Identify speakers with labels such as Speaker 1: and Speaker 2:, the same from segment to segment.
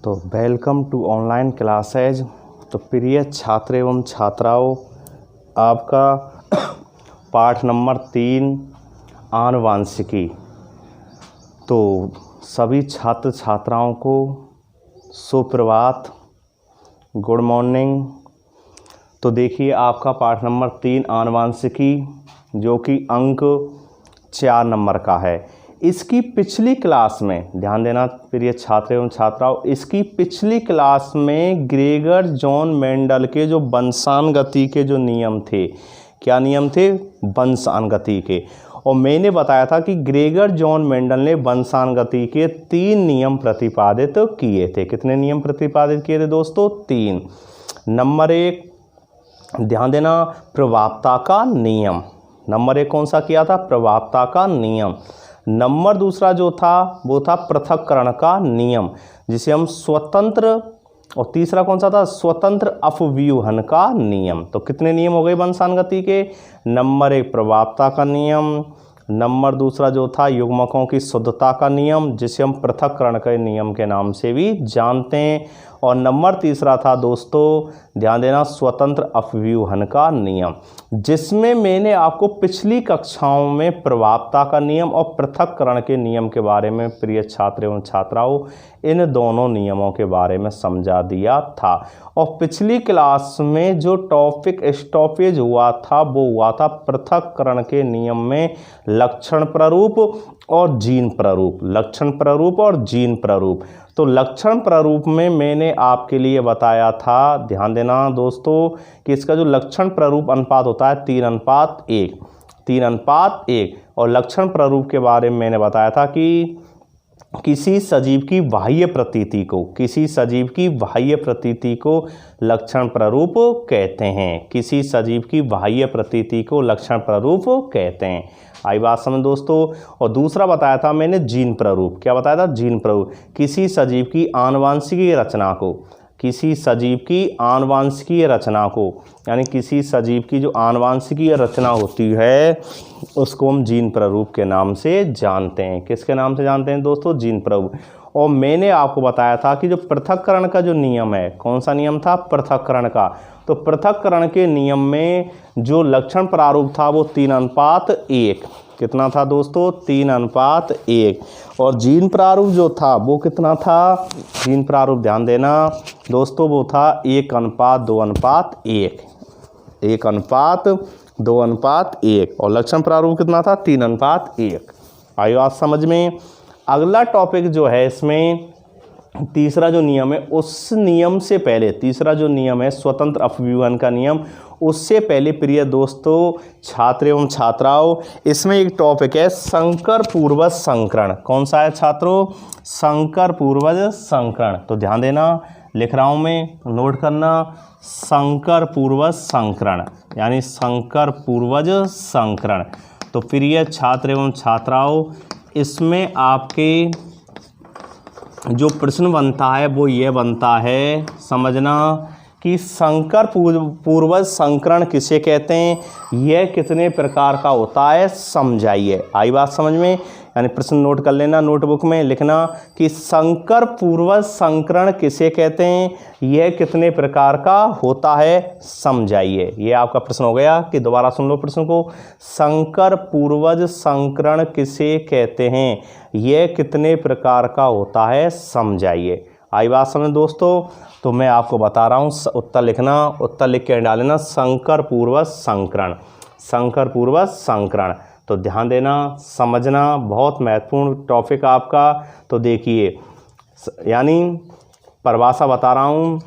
Speaker 1: तो welcome to online classes. तो प्रिय छात्र एवं छात्राओं, आपका पाठ नंबर 3 आनुवांशिकी। तो सभी छात्र छात्राओं को सुप्रभात, गुड मॉर्निंग। तो देखिए आपका पाठ नंबर 3 आनुवांशिकी, जो कि अंक 4 नंबर का है। इसकी पिछली क्लास में ध्यान देना प्रिय छात्र एवं छात्राओं, इसकी पिछली क्लास में ग्रेगर जॉन मेंडल के जो वंशानुगति के जो नियम थे, क्या नियम थे? वंशानुगति के। और मैंने बताया था कि ग्रेगर जॉन मेंडल ने वंशानुगति के 3 नियम प्रतिपादित किए थे। कितने नियम प्रतिपादित किए थे दोस्तों? 3। नंबर 1 ध्यान देना, प्रभावता का नियम। नंबर 1 कौन सा किया था? प्रभावता का नियम। नंबर दूसरा जो था वो था पृथक्करण का नियम, जिसे हम स्वतंत्र, और तीसरा कौन सा था? स्वतंत्र अपव्यूहन का नियम। तो कितने नियम हो गए वंशानुगति के? नंबर 1 प्रभावता का नियम, नंबर दूसरा जो था युग्मकों की शुद्धता का नियम, जिसे हम पृथक्करण के नियम के नाम से भी जानते हैं, और नंबर तीसरा था दोस्तों ध्यान देना स्वतंत्र अपव्यूहन का नियम, जिसमें मैंने आपको पिछली कक्षाओं में प्रभावता का नियम और पृथक्करण के नियम के बारे में प्रिय छात्र एवं छात्राओं इन दोनों नियमों के बारे में समझा दिया था। और पिछली क्लास में जो टॉपिक स्टॉपेज हुआ था वो हुआ था पृथक्करण के नियम में लक्षण प्ररूप और जीन प्ररूप। लक्षण प्ररूप और जीन प्ररूप। तो लक्षण प्ररूप में मैंने आपके लिए बताया था, ध्यान देना दोस्तों, कि इसका जो लक्षण प्ररूप अनुपात होता है 3:1, 3:1। और लक्षण प्ररूप के बारे में मैंने बताया था कि किसी सजीव की बाह्य प्रतीति को, किसी सजीव की बाह्य प्रतीति को लक्षण प्ररूप कहते हैं। किसी सजीव की बाह्य प्रतीति को लक्षण प्ररूप कहते हैं। आई बात समझ दोस्तों। और दूसरा बताया था मैंने जीन प्ररूप। क्या बताया था? जीन प्ररूप। किसी सजीव की आनुवांशिकीय रचना को, किसी सजीव की आनुवांशिकीय रचना को, यानी किसी सजीव की जो आनुवांशिकीय रचना होती है उसको हम जीन प्ररूप के नाम से जानते हैं। किसके नाम से जानते हैं दोस्तों? जीन प्ररूप। और मैंने आपको बताया था कि जो पृथक्करण का जो नियम है, कौन सा नियम था? पृथक्करण का। तो पृथक्करण के नियम में जो लक्षण प्रारूप था वो 3:1। कितना था दोस्तों? 3:1। और जीन प्रारूप जो था वो कितना था? जीन प्रारूप ध्यान देना दोस्तों, वो था 1:2:1, 1:2:1। और लक्षण प्रारूप कितना था? 3:1। आई बात समझ में। अगला टॉपिक जो है इसमें तीसरा जो नियम है, उस नियम से पहले, तीसरा जो नियम है स्वतंत्र अपव्यूहन का नियम, उससे पहले प्रिय दोस्तों छात्र एवं छात्राओं, इसमें एक टॉपिक है संकर पूर्वज संकरण। कौन सा है छात्रों? संकर पूर्वज संकरण। तो ध्यान देना, लिख रहा हूं मैं, नोट करना, संकर पूर्वज संकरण, यानी संकर पूर्वज संकरण। तो प्रिय छात्र एवं छात्राओं, इसमें आपके जो प्रश्न बनता है वो ये बनता है, समझना कि संकर पूर्वज संकरण किसे कहते हैं, यह कितने प्रकार का होता है, समझाइए। आई बात समझ में। यानी प्रश्न नोट कर लेना, नोटबुक में लिखना कि संकर पूर्वज संकरण किसे कहते हैं, यह कितने प्रकार का होता है, समझाइए। ये आपका प्रश्न हो गया। कि दोबारा सुन लो प्रश्न को, संकर पूर्वज संकरण किसे कहते हैं, यह कितने प्रकार का होता है, समझाइए। आई बात समझ दोस्तों। तो मैं आपको बता रहा हूँ, उत्तर लिखना, उत्तर लिख के डालना, संकर पूर्वज संकरण, संकर पूर्वज संकरण। तो ध्यान देना, समझना, बहुत महत्वपूर्ण टॉपिक आपका। तो देखिए, यानी परिभाषा बता रहा हूँ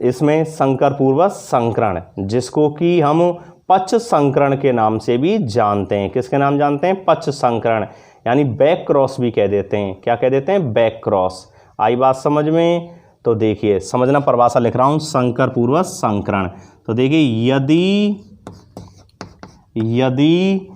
Speaker 1: इसमें, संकर पूर्वज संकरण, जिसको कि हम पक्ष संकरण के नाम से भी जानते हैं। किसके नाम जानते हैं? पक्ष संकरण, यानी बैक क्रॉस भी कह देते हैं। क्या कह देते हैं? Back cross. आई बात समझ में। तो देखिए, समझना, परिभाषा लिख रहा हूँ, संकर पूर्वज संकरण। तो देखिए, यदि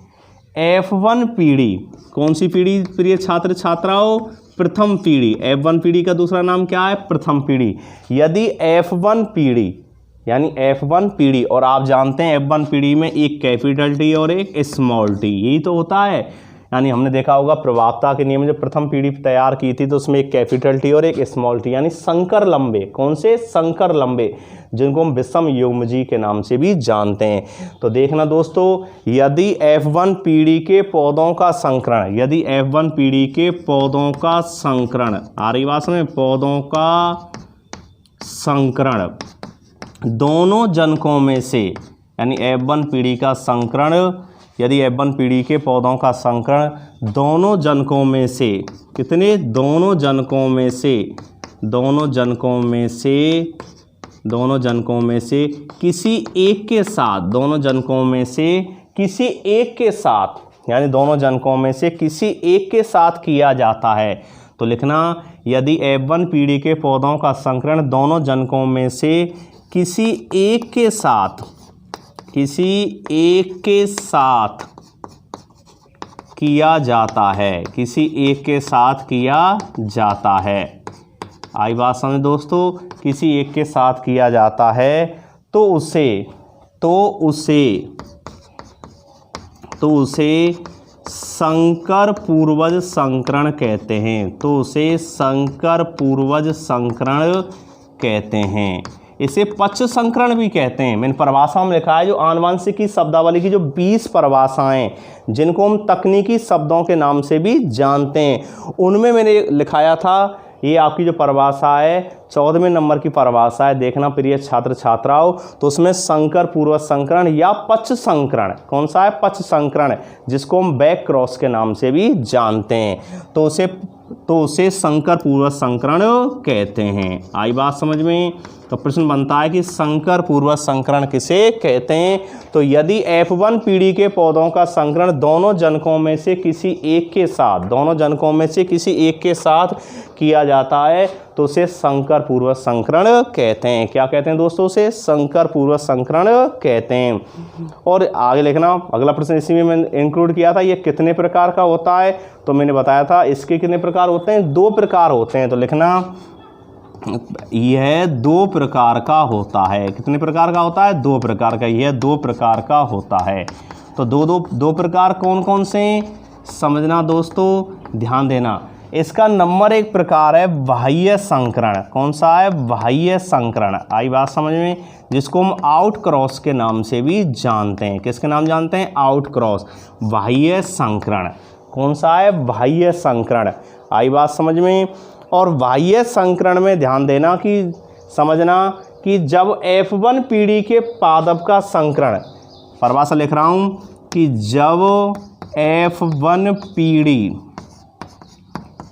Speaker 1: F1 पीढ़ी, कौन सी पीढ़ी प्रिय छात्र छात्राओं? प्रथम पीढ़ी। F1 पीढ़ी का दूसरा नाम क्या है? प्रथम पीढ़ी। यदि F1 पीढ़ी, यानी F1 पीढ़ी, और आप जानते हैं F1 पीढ़ी में एक कैपिटल टी और एक स्मॉल टी, यही तो होता है। यानी हमने देखा होगा प्रभावता के नियम जब प्रथम पीढ़ी तैयार की थी तो उसमें एक कैपिटल टी और एक स्मॉल टी, यानी संकर लंबे। कौन से? संकर लंबे, जिनको हम विषम युग्मजीव के नाम से भी जानते हैं। तो देखना दोस्तों, यदि F1 पीढ़ी के पौधों का संकरण, यदि F1 पीढ़ी के पौधों का संकरण, आ रही बात में, पौधों का संकरण दोनों जनकों में से, यानी F1 पीढ़ी का संकरण, यदि F1 पीढ़ी के पौधों का संकरण दोनों जनकों में से, कितने? दोनों जनकों में से, दोनों जनकों में से, दोनों जनकों में से किसी एक के साथ, दोनों जनकों में से किसी एक के साथ, यानी दोनों जनकों में से किसी एक के साथ किया जाता है। तो लिखना, यदि F1 पीढ़ी के पौधों का संकरण दोनों जनकों में से किसी एक के साथ, किसी एक के साथ किया जाता है, किसी एक के साथ किया जाता है। आई बात समझ दोस्तों, किसी एक के साथ किया जाता है तो उसे संकर पूर्वज संकरण कहते हैं। तो उसे संकर पूर्वज संकरण कहते हैं। इसे पक्ष संकरण भी कहते हैं। मैंने परिभाषा में लिखा है, जो आनुवंशिकी शब्दावली की जो 20 परिभाषाएं, जिनको हम तकनीकी शब्दों के नाम से भी जानते हैं, उनमें मैंने लिखाया था। ये आपकी जो परिभाषा है 14वें नंबर की परिभाषा है, देखना प्रिय छात्र छात्राओं। तो उसमें संकर पूर्वज संकरण या पक्ष संकरण, कौन सा है? पक्ष संकरण, जिसको हम बैक क्रॉस के नाम से भी जानते हैं। तो उसे संकर पूर्वज संकरण कहते हैं। आई बात समझ में? तो प्रश्न बनता है कि संकर पूर्वज संकरण किसे कहते हैं? तो यदि F1 पीढ़ी के पौधों का संकरण दोनों जनकों में से किसी एक के साथ, दोनों जनकों में से किसी एक के साथ किया जाता है तो उसे संकर पूर्वज संकरण कहते हैं। क्या कहते हैं दोस्तों? उसे संकर पूर्वज संकरण कहते हैं। और आगे लिखना, अगला प्रश्न इसी में मैंने इंक्लूड किया था, ये कितने प्रकार का होता है? तो मैंने बताया था इसके कितने प्रकार होते हैं? 2 प्रकार होते हैं। तो लिखना, यह 2 प्रकार का होता है। कितने प्रकार का होता है? 2 प्रकार का। यह 2 प्रकार का होता है। तो दो प्रकार कौन कौन से? समझना दोस्तों, ध्यान देना। इसका नंबर 1 प्रकार है बाह्य संकरण। कौन सा है? बाह्य संकरण। आई बात समझ में? जिसको हम आउट क्रॉस के नाम से भी जानते हैं। किसके नाम जानते हैं? आउट क्रॉस, बाह्य संकरण। कौन सा है? बाह्य संकरण। आई बात समझ में? और बाह्य संकरण में ध्यान देना कि समझना कि जब F1 पीढ़ी के पादप का संकरण, परिभाषा लिख रहा हूँ कि जब F1 पीढ़ी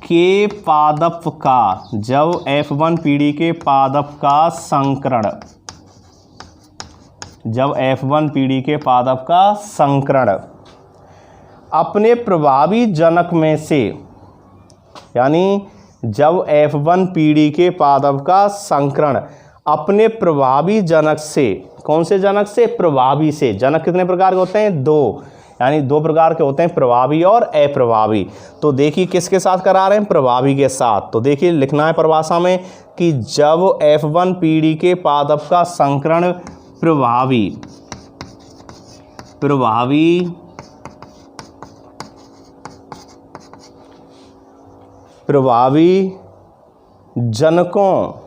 Speaker 1: के पादप का, जब F1 पीढ़ी के पादप का संकरण, जब F1 पीढ़ी के पादप का संकरण अपने प्रभावी जनक में से, यानी जब F1 पीढ़ी के पादप का संकरण अपने प्रभावी जनक से, कौन से जनक से? प्रभावी से। जनक कितने प्रकार के होते हैं? 2, यानी 2 प्रकार के होते हैं, प्रभावी और अप्रभावी। तो देखिए किसके साथ करा रहे हैं? प्रभावी के साथ। तो देखिए लिखना है परिभाषा में कि जब F1 पीढ़ी के पादप का संकरण प्रभावी जनकों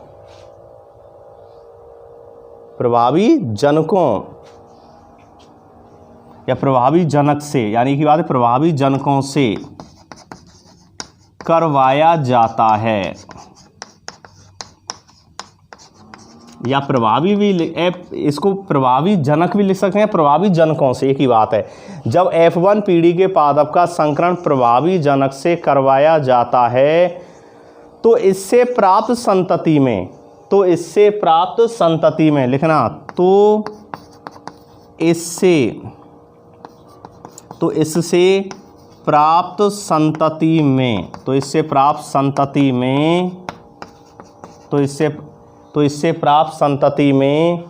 Speaker 1: या प्रभावी जनक से, यानी कि बात है प्रभावी जनकों से करवाया जाता है, या प्रभावी भी, इसको प्रभावी जनक भी लिख सकते हैं, प्रभावी जनकों से, एक ही बात है। जब F1 पीढ़ी के पादप का संकरण प्रभावी जनक से करवाया जाता है तो इससे प्राप्त संतति में, लिखना, तो इससे प्राप्त संतति में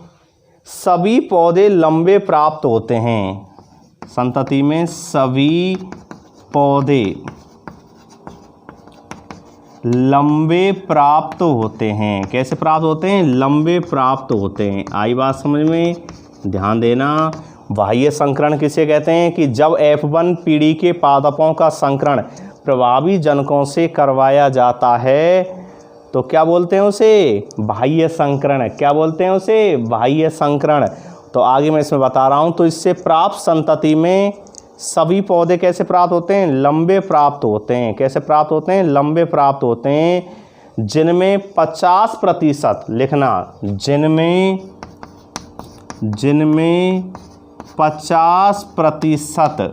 Speaker 1: सभी पौधे लंबे प्राप्त होते हैं। संतति में सभी पौधे लंबे प्राप्त होते हैं। कैसे प्राप्त होते हैं? लंबे प्राप्त होते हैं। आई बात समझ में? ध्यान देना। बाह्य संकरण किसे कहते हैं कि जब F1 पीढ़ी के पादपों का संकरण प्रभावी जनकों से करवाया जाता है तो क्या बोलते हैं उसे? बाह्य संकरण। क्या बोलते हैं उसे? बाह्य संकरण। तो आगे मैं इसमें बता रहा हूँ। तो इससे प्राप्त संतति में सभी पौधे कैसे प्राप्त होते हैं? लंबे प्राप्त होते हैं। कैसे प्राप्त होते हैं? लंबे प्राप्त होते हैं, जिनमें 50% लिखना, जिनमें 50%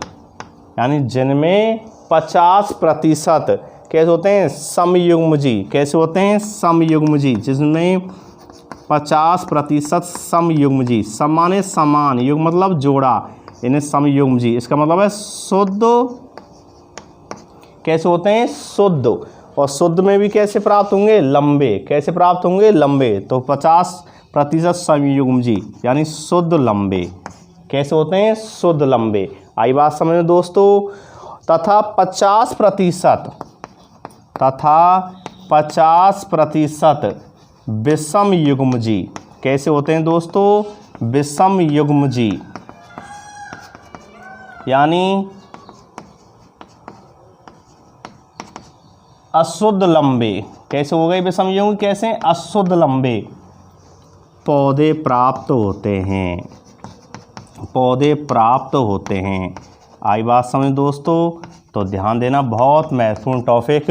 Speaker 1: यानी जिनमें 50% कैसे होते हैं? समयुग्मजी। कैसे होते हैं? समयुग्मजी। जिसमें 50% समयुग्मजी। सम माने समान, युग मतलब जोड़ा, इन्हें समयुग्मजी। इसका मतलब है शुद्ध। कैसे होते हैं? शुद्ध। और शुद्ध में भी कैसे प्राप्त होंगे? लंबे। कैसे प्राप्त होंगे? लंबे। तो 50% समयुग्मजी यानी शुद्ध लंबे। कैसे होते हैं? शुद्ध लंबे। आई बात समझ में दोस्तों? तथा 50% विषम युग्मजी। कैसे होते हैं दोस्तों? विषम युग्मजी यानी अशुद्ध लंबे। कैसे हो गए विषम युग्म? कैसे? अशुद्ध लंबे पौधे प्राप्त होते हैं। पौधे प्राप्त होते हैं। आई बात समझ दोस्तों? तो ध्यान देना, बहुत महत्वपूर्ण टॉपिक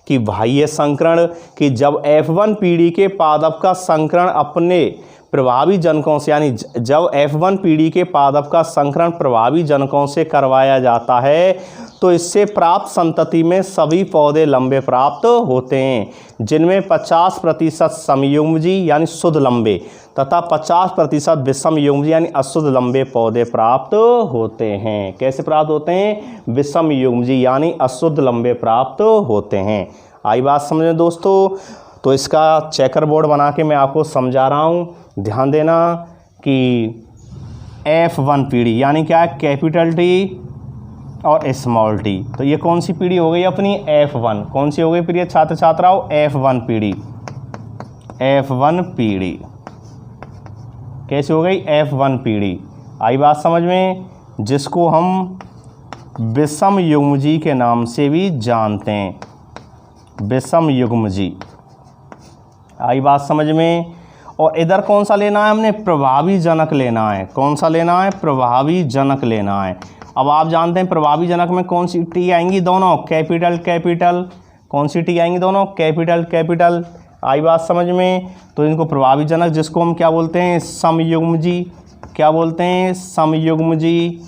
Speaker 1: कि बाह्य संकरण कि जब F1 पीढ़ी के पादप का संकरण अपने प्रभावी जनकों से, यानी जब F1 पीढ़ी के पादप का संकरण प्रभावी जनकों से करवाया जाता है तो इससे प्राप्त संतति में सभी पौधे लंबे प्राप्त होते हैं, जिनमें 50% समयुग्मजी यानी शुद्ध लंबे तथा 50% विषम युग्मजी यानी अशुद्ध लंबे पौधे प्राप्त होते हैं। कैसे प्राप्त होते हैं? विषम युग्मजी यानी अशुद्ध लंबे प्राप्त होते हैं। आई बात समझ में दोस्तों? तो इसका चेकर बोर्ड बना के मैं आपको समझा रहा हूँ। ध्यान देना कि F1 पीढ़ी यानी क्या है? कैपिटल टी और स्मॉल टी। तो ये कौन सी पीढ़ी हो गई अपनी? F1। कौन सी हो गई प्रिय छात्र छात्राओं? F1 पीढ़ी। F1 पीढ़ी कैसे हो गई? F1 पीढ़ी। आई बात समझ में? जिसको हम विषम युग्मजी के नाम से भी जानते हैं, विषम युग्मजी। आई बात समझ में? और इधर कौन सा लेना है हमने? प्रभावी जनक लेना है। कौन सा लेना है? प्रभावी जनक लेना है। अब आप जानते हैं प्रभावी जनक में कौन सी टी आएंगी? दोनों कैपिटल कैपिटल। कौन सी टी आएंगी? दोनों कैपिटल कैपिटल। आई बात समझ में? तो इनको प्रभावी जनक, जिसको हम क्या बोलते हैं? समयुग्मजी। क्या बोलते हैं? समयुग्मजी।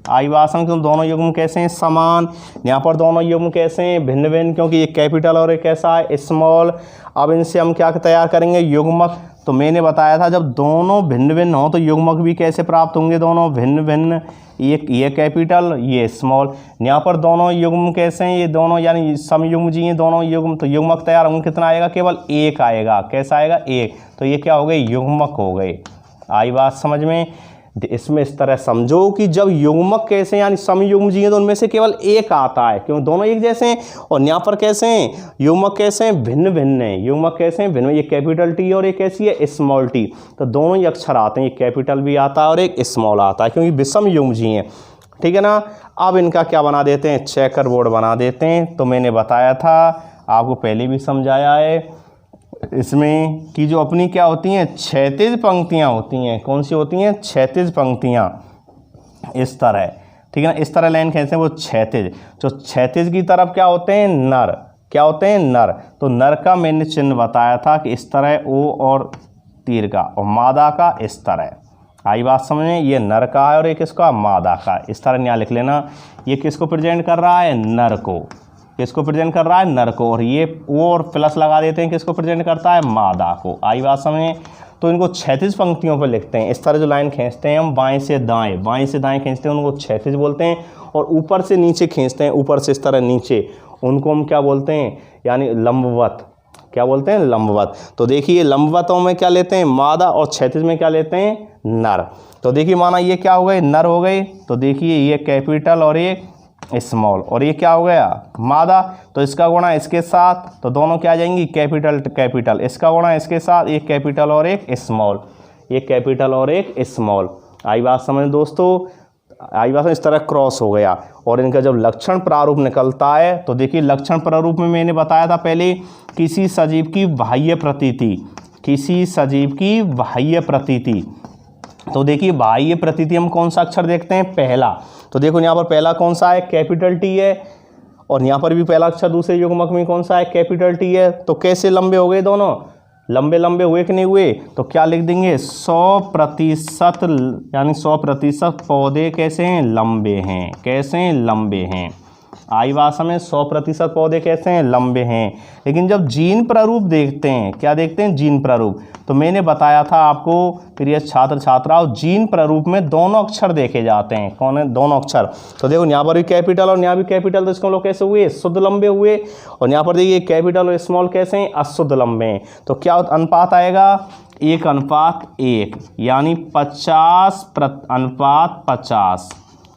Speaker 1: आई बात समझ? तो दोनों युग्म कैसे हैं? समान। यहाँ पर दोनों युग्म कैसे हैं? भिन्न भिन्न, क्योंकि ये कैपिटल और ये कैसा है? स्मॉल। अब इनसे हम क्या तैयार करेंगे? युग्मक। तो मैंने बताया था जब दोनों भिन्न भिन्न हो तो युग्मक भी कैसे प्राप्त होंगे? दोनों भिन्न भिन्न, ये कैपिटल ये स्मॉल। यहाँ पर दोनों युग्म कैसे हैं? ये दोनों यानी समयुग्मजी हैं दोनों युग्म। तो युग्मक तैयार होंगे, कितना आएगा? केवल एक आएगा। कैसा आएगा? एक। तो ये क्या हो गए? युग्मक हो गए। आई बात समझ में? इसमें इस तरह समझो कि जब युग्मक कैसे यानी समयुग्मजी हैं तो उनमें से केवल एक आता है, क्यों? दोनों एक जैसे हैं। और यहाँ पर कैसे हैं? युग्मक कैसे हैं? भिन्न भिन्न हैं। युग्मक कैसे हैं? भिन्न। ये कैपिटल टी और ये कैसी है? Small T. तो दोनों ही अक्षर आते हैं, ये कैपिटल भी आता है और एक स्मॉल आता है, क्योंकि विषम युग्मजी हैं। ठीक है ना? अब इनका क्या बना देते हैं? चेकर बोर्ड बना देते हैं। तो मैंने बताया था, आपको पहले भी समझाया है इसमें कि जो अपनी क्या होती हैं? क्षैतिज पंक्तियाँ होती हैं। कौन सी होती हैं? क्षैतिज पंक्तियाँ। इस तरह, ठीक है ना? इस तरह लाइन खींचते हैं, वो क्षैतिज। जो क्षैतिज की तरफ क्या होते हैं? नर। क्या होते हैं? नर। तो नर का मैंने चिन्ह बताया था कि इस तरह ओ और तीर का, और मादा का इस तरह। आई बात समझ में? ये नर का है और एक किसका? मादा का। इस तरह यहाँ लिख लेना। ये किसको प्रेजेंट कर रहा है? नर को। किसको प्रेजेंट कर रहा है? नर को। और ये ओ और प्लस लगा देते हैं, किसको प्रेजेंट करता है? मादा को। आई बात समझ? तो इनको क्षैतिज पंक्तियों पर लिखते हैं। इस तरह जो लाइन खींचते हैं हम बाएं से दाएं, बाएं से दाएं खींचते हैं, उनको क्षैतिज बोलते हैं। और ऊपर से नीचे खींचते हैं, ऊपर से इस तरह नीचे, उनको हम क्या बोलते हैं? यानी लंबवत। क्या बोलते हैं? लंबवत। तो देखिए लंबवतों में क्या लेते हैं? मादा, और क्षैतिज में क्या लेते हैं? नर। तो देखिए माना ये क्या हो गए? नर हो गए। तो देखिए ये कैपिटल और ये स्मॉल, और ये क्या हो गया? मादा। तो इसका गुणा इसके साथ, तो दोनों क्या आ जाएंगी? Capital capital. इसका गुणा इसके साथ, एक कैपिटल और एक स्मॉल, एक कैपिटल और एक स्मॉल। आई बात समझ दोस्तों, आई बात इस तरह क्रॉस हो गया। और इनका जब लक्षण प्रारूप निकलता है तो देखिए लक्षण प्रारूप में मैंने बताया था पहले, किसी सजीव की बाह्य प्रतीति, किसी सजीव की बाह्य प्रतीति। तो देखिए बाह्य प्रतीति हम कौन सा अक्षर देखते हैं, पहला। तो देखो यहाँ पर पहला कौन सा है, कैपिटल टी है, और यहाँ पर भी पहला अक्षर दूसरे युग्मक में कौन सा है, कैपिटल टी है। तो कैसे लंबे हो गए दोनों, लंबे लंबे हुए कि नहीं हुए, तो क्या लिख देंगे 100%, यानी 100% पौधे कैसे हैं, लंबे हैं। कैसे हैं, लंबे हैं। आई भाषा में 100% पौधे कैसे हैं, लंबे हैं। लेकिन जब जीन प्रारूप देखते हैं, क्या देखते हैं, जीन प्रारूप, तो मैंने बताया था आपको प्रिय छात्र छात्राओं, जीन प्रारूप में दोनों अक्षर देखे जाते हैं। कौन है, दोनों अक्षर। तो देखो यहाँ पर भी कैपिटल और यहाँ भी कैपिटल, तो इसको लोग कैसे हुए, शुद्ध लंबे हुए। और यहाँ पर देखिए कैपिटल और स्मॉल कैसे हैं, अशुद्ध लंबे हैं। तो क्या अनुपात आएगा, 1:1, यानी 50:50।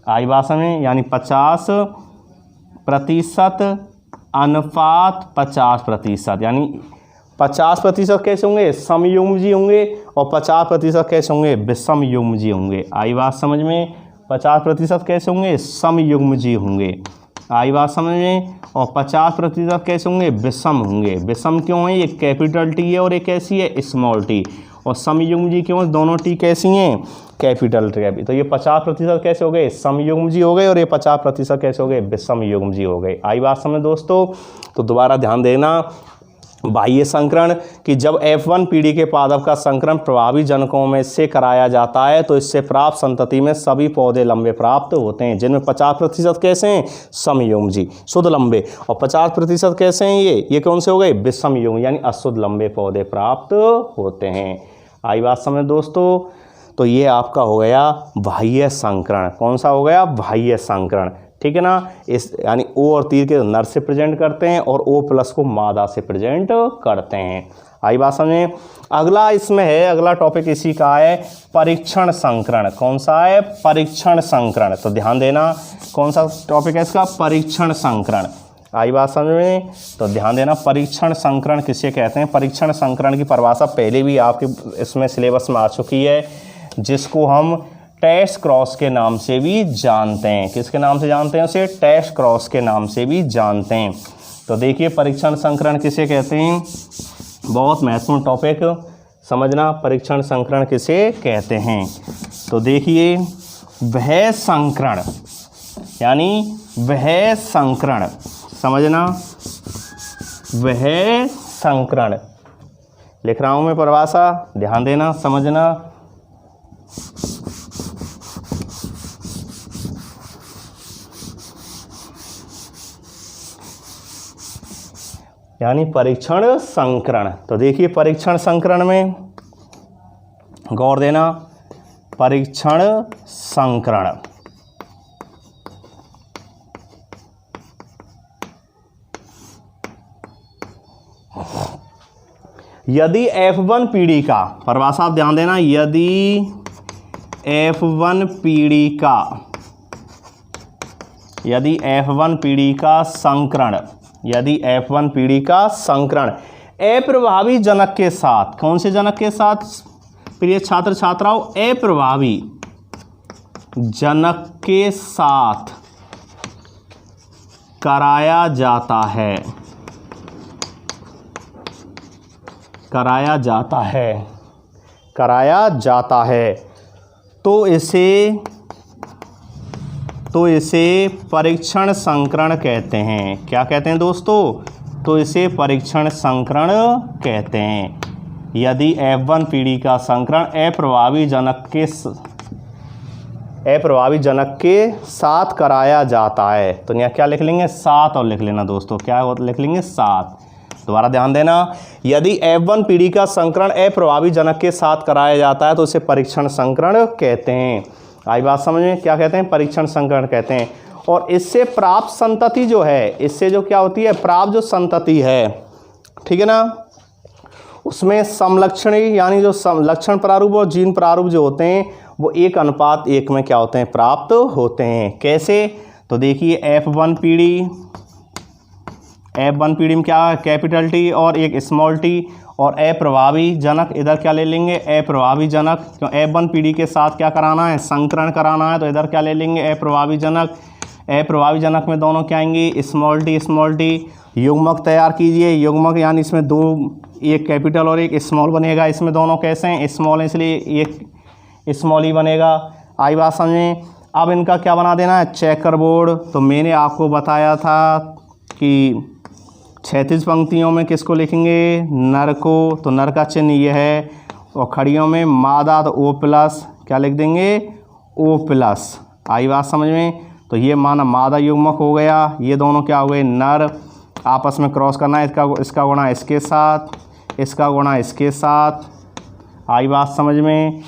Speaker 1: आई भाषा में यानी 50% अनुपात 50%, यानी 50% कैसे होंगे, समयुग्मजी होंगे, और 50% कैसे होंगे, विषमयुग्मजी होंगे। आई बात समझ में, 50% कैसे होंगे, समयुग्मजी होंगे। आई बात समझ में, और 50% कैसे होंगे, विषम होंगे। विषम क्यों है, ये कैपिटल टी है और एक कैसी है, स्मॉल टी। और समयुग्मजी क्यों है, दोनों टी कैसी हैं, कैपिटल टी। तो ये 50% कैसे हो गए, समयुग्मजी हो गए, और ये 50% कैसे हो गए, विषमयुग्मजी हो गए। आई बात समझ दोस्तों। तो दोबारा ध्यान देना, बाह्य संकरण कि जब F1 पीढ़ी के पादप का संकरण प्रभावी जनकों में से कराया जाता है तो इससे प्राप्त संतति में सभी पौधे लंबे प्राप्त होते हैं, जिनमें 50% कैसे हैं, समयुग्मजी शुद्ध लंबे, और 50% कैसे हैं, ये कौन से हो गए, विषमयुग्म यानी अशुद्ध लंबे पौधे प्राप्त होते हैं। आई बात समझ दोस्तों। तो ये आपका हो गया बाह्य संकरण। कौन सा हो गया, बाह्य संकरण, ठीक है ना। इस यानी ओ और तीर के नर से प्रेजेंट करते हैं और O प्लस को मादा से प्रेजेंट करते हैं। आई बात समझे। अगला इसमें है, अगला टॉपिक इसी का है परीक्षण संकरण। कौन सा है, परीक्षण संकरण। तो ध्यान देना कौन सा टॉपिक है इसका, परीक्षण संकरण। आई बात समझ में। तो ध्यान देना, परीक्षण संकरण किसे कहते हैं। परीक्षण संकरण की परिभाषा पहले भी आपके इसमें सिलेबस में आ चुकी है, जिसको हम टेस्ट क्रॉस के नाम से भी जानते हैं। किसके नाम से जानते हैं उसे, टेस्ट क्रॉस के नाम से भी जानते हैं। तो देखिए परीक्षण संकरण किसे कहते हैं, बहुत महत्वपूर्ण टॉपिक समझना, परीक्षण संकरण किसे कहते हैं। तो देखिए वह संकरण, यानी वह संकरण, समझना, वह संकरण लिख रहा हूं मैं परिभाषा, ध्यान देना, समझना। यानी परीक्षण संकरण। तो देखिए परीक्षण संकरण में गौर देना, परीक्षण संकरण यदि F1 पीढ़ी का, परिभाषा आप ध्यान देना, यदि F1 पीढ़ी का, यदि F1 पीढ़ी का संकरण, यदि F1 पीढ़ी का संकरण अप्रभावी जनक के साथ, कौन से जनक के साथ प्रिय छात्र छात्राओं, अप्रभावी जनक के साथ कराया जाता है, कराया जाता है, कराया जाता है, तो इसे परीक्षण संकरण कहते हैं। क्या कहते हैं दोस्तों, तो इसे परीक्षण संकरण कहते हैं। यदि F1 पीढ़ी का संकरण अप्रभावी जनक के साथ कराया जाता है, तो यहाँ क्या लिख लेंगे, साथ, और लिख लेना दोस्तों, क्या लिख लेंगे, साथ। दोबारा ध्यान देना, यदि F1 पीढ़ी का संकरण अप्रभावी जनक के साथ कराया जाता है तो इसे परीक्षण संकरण कहते हैं। आई बात समझ में, क्या कहते हैं, परीक्षण संकरण कहते हैं। और इससे प्राप्त संतति जो है, इससे जो क्या होती है, प्राप्त जो संतति है, ठीक है ना, उसमें समलक्षणी यानी जो लक्षण प्रारूप और जीन प्रारूप जो होते हैं वो 1:1 में क्या होते हैं, प्राप्त होते हैं। कैसे, तो देखिए F1 पीढ़ी, F1 पीढ़ी में क्या है, कैपिटल टी और एक स्मॉल टी, और अप्रभावी जनक इधर क्या ले लेंगे, अप्रभावी जनक, क्यों F1 पीढ़ी के साथ क्या कराना है, संकरण कराना है, तो इधर क्या ले लेंगे, अप्रभावी जनक। अप्रभावी जनक में दोनों क्या आएंगी, स्मॉल टी। युग्मक तैयार कीजिए, युग्मक यानी इसमें दो, एक कैपिटल और एक स्मॉल बनेगा, इसमें दोनों कैसे हैं, स्मॉल है इसलिए एक स्मॉल ही बनेगा। आई बात समझें। अब इनका क्या बना देना है, चेकर बोर्ड। तो मैंने आपको बताया था कि क्षैतिज पंक्तियों में किसको लिखेंगे, नर को, तो नर का चिन्ह ये है, और खड़ियों में मादा तो O+, क्या लिख देंगे, O+। आई बात समझ में। तो ये माना मादा युग्मक हो गया, ये दोनों क्या हो गए, नर, आपस में क्रॉस करना है, इसका गुणा इसके साथ, इसका गुणा इसके साथ। आई बात समझ में।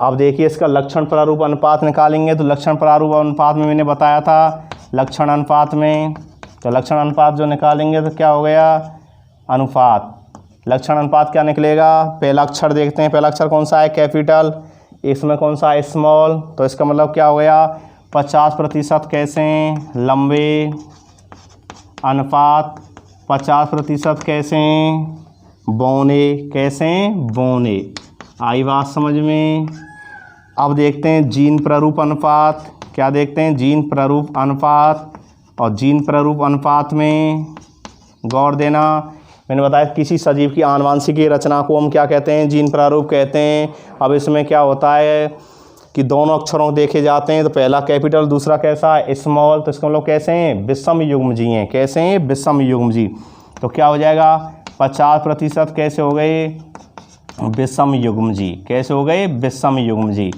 Speaker 1: अब देखिए इसका लक्षण प्रारूप अनुपात निकालेंगे, तो लक्षण प्रारूप अनुपात में मैंने बताया था, लक्षण अनुपात में, तो लक्षण अनुपात जो निकालेंगे तो क्या हो गया, अनुपात। लक्षण अनुपात क्या निकलेगा, पहला अक्षर देखते हैं, पहला अक्षर कौन सा है, कैपिटल, इसमें कौन सा है, स्मॉल, तो इसका मतलब क्या हो गया, 50% कैसे लंबे, अनुपात 50% कैसे बौने, कैसे बौने। आई बात समझ में। अब देखते हैं जीन प्रारूप अनुपात, क्या देखते हैं, जीन प्रारूप अनुपात, और जीन प्रारूप अनुपात में गौर देना, मैंने बताया किसी सजीव की आनुवंशिकी रचना को हम क्या कहते हैं, जीन प्रारूप कहते हैं। अब इसमें क्या होता है कि दोनों अक्षरों देखे जाते हैं, तो पहला कैपिटल, दूसरा कैसा है, स्मॉल, तो इसका हम लोग कैसे हैं, विषम युग्मजी हैं, कैसे हैं, विषम युग्मजी। तो क्या हो जाएगा, 50% कैसे हो गए, विषम युग्मजी, कैसे हो गए, विषम युग्मजी,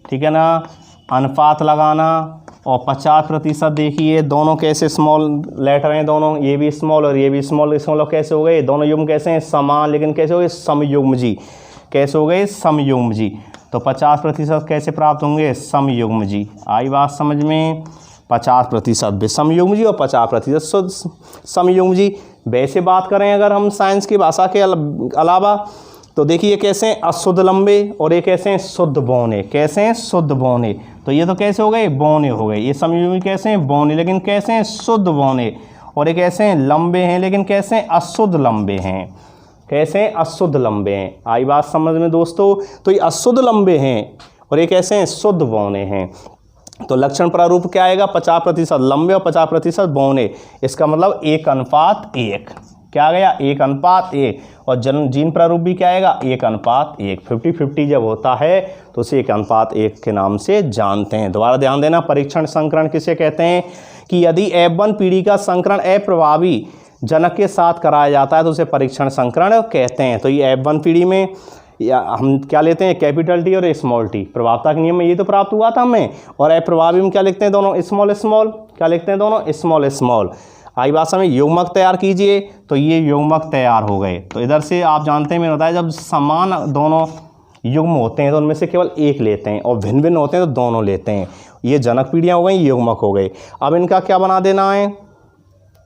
Speaker 1: ठीक है ना। अनुपात लगाना, और 50% देखिए दोनों कैसे स्मॉल लेटर हैं, दोनों, ये भी स्मॉल और ये भी स्मॉल, इसमें लोग कैसे हो गए, दोनों युग्म कैसे हैं, समान, लेकिन कैसे हो गए, समयुग्मजी, कैसे हो गए, समयुग्मजी। तो 50% कैसे प्राप्त होंगे, समयुग्मजी। आई बात समझ में। 50% विषम युग्मजी और 50% समयुग्मजी। वैसे बात करें अगर हम साइंस की भाषा के अलावा, तो देखिए कैसे हैं, अशुद्ध लंबे, और ये कैसे हैं, शुद्ध बौने, कैसे हैं, शुद्ध बौने। तो ये तो कैसे हो गए, बौने हो गए, ये समयुग्मी कैसे हैं, बौने, लेकिन कैसे हैं, शुद्ध बौने। और ये कैसे हैं, लंबे हैं, लेकिन कैसे हैं, अशुद्ध लंबे हैं, कैसे हैं, अशुद्ध लंबे हैं। आई बात समझ में दोस्तों। तो ये अशुद्ध लंबे हैं, और ये कैसे हैं, शुद्ध बौने हैं। तो लक्षण प्रारूप क्या आएगा, 50% लंबे और 50% बौने, इसका मतलब 1:1, क्या आ गया, 1:1। और जीन प्रारूप भी क्या आएगा, 1:1। 50-50 जब होता है तो उसे 1:1 के नाम से जानते हैं। दोबारा ध्यान देना, परीक्षण संकरण किसे कहते हैं, कि यदि F1 पीढ़ी का संकरण अप्रभावी जनक के साथ कराया जाता है तो उसे परीक्षण संकरण कहते हैं। तो ये F1 पीढ़ी में या हम क्या लेते हैं, कैपिटल टी और स्मॉल टी, प्रभावता के नियम में ये तो प्राप्त हुआ था हमें। और अप्रभावी में क्या लिखते हैं, दोनों स्मॉल स्मॉल, क्या लिखते हैं, दोनों स्मॉल स्मॉल। आई बात समझ। युग्मक तैयार कीजिए, तो ये युग्मक तैयार हो गए। तो इधर से आप जानते हैं, मैंने बताया जब समान दोनों युग्म होते हैं तो उनमें से केवल एक लेते हैं, और भिन्न भिन्न होते हैं तो दोनों लेते हैं। ये जनक पीढ़ियाँ हो गई, युग्मक हो गए। अब इनका क्या बना देना है,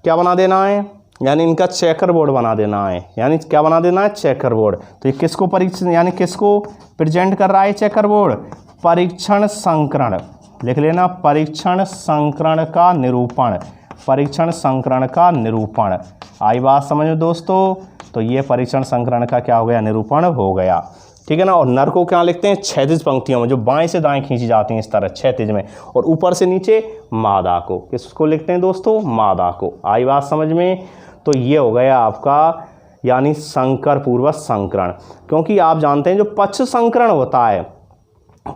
Speaker 1: क्या बना देना है, यानी इनका चेकर बोर्ड बना देना है। यानी क्या बना देना है, चेकर बोर्ड। तो ये किसको परीक्षण, यानी किसको प्रेजेंट कर रहा है चेकर बोर्ड, परीक्षण संकरण, लिख लेना, परीक्षण संकरण का निरूपण, परीक्षण संकरण का निरूपण। आई बात समझ में दोस्तों। तो ये परीक्षण संकरण का क्या हो गया, निरूपण हो गया, ठीक है ना। और नर को क्या लिखते हैं, क्षैतिज पंक्तियों में, जो बाएं से दाएं खींची जाती हैं इस तरह क्षैतिज में, और ऊपर से नीचे मादा को, किसको लिखते हैं दोस्तों, मादा को। आई बात समझ में। तो ये हो गया आपका यानी संकर पूर्वक संकरण। क्योंकि आप जानते हैं जो पक्ष संकरण होता है,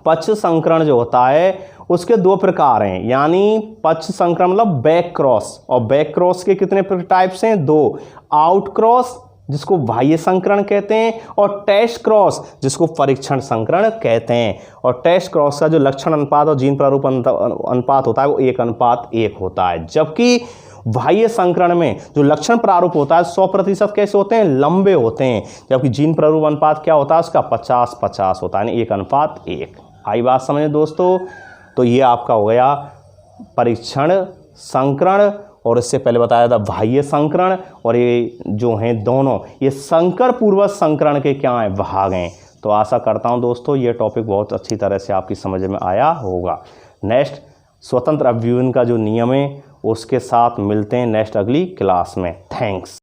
Speaker 1: पक्ष संकरण जो होता है उसके दो प्रकार हैं। यानी पक्ष संकरण मतलब बैक क्रॉस, और बैक क्रॉस के कितने टाइप्स हैं, 2, आउट क्रॉस जिसको बाह्य संकरण कहते हैं, और टेस्ट क्रॉस जिसको परीक्षण संकरण कहते हैं। और टेस्ट क्रॉस का जो लक्षण अनुपात और जीन प्रारूप अनुपात होता है वो 1:1 होता है, जबकि बाह्य संकरण में जो लक्षण प्रारूप होता है 100% कैसे होते हैं, लंबे होते हैं, जबकि जीन प्रारूप अनुपात क्या होता है उसका 50-50 होता है, यानी 1:1। आई बात समझे दोस्तों। तो ये आपका हो गया परीक्षण संकरण, और इससे पहले बताया था बाह्य संकरण, और ये जो हैं दोनों ये संकर पूर्वक संकरण के क्या हैं, भाग हैं। तो आशा करता हूं दोस्तों ये टॉपिक बहुत अच्छी तरह से आपकी समझ में आया होगा। नेक्स्ट स्वतंत्र अभिव्यंजन का जो नियम है उसके साथ मिलते हैं नेक्स्ट अगली क्लास में। थैंक्स।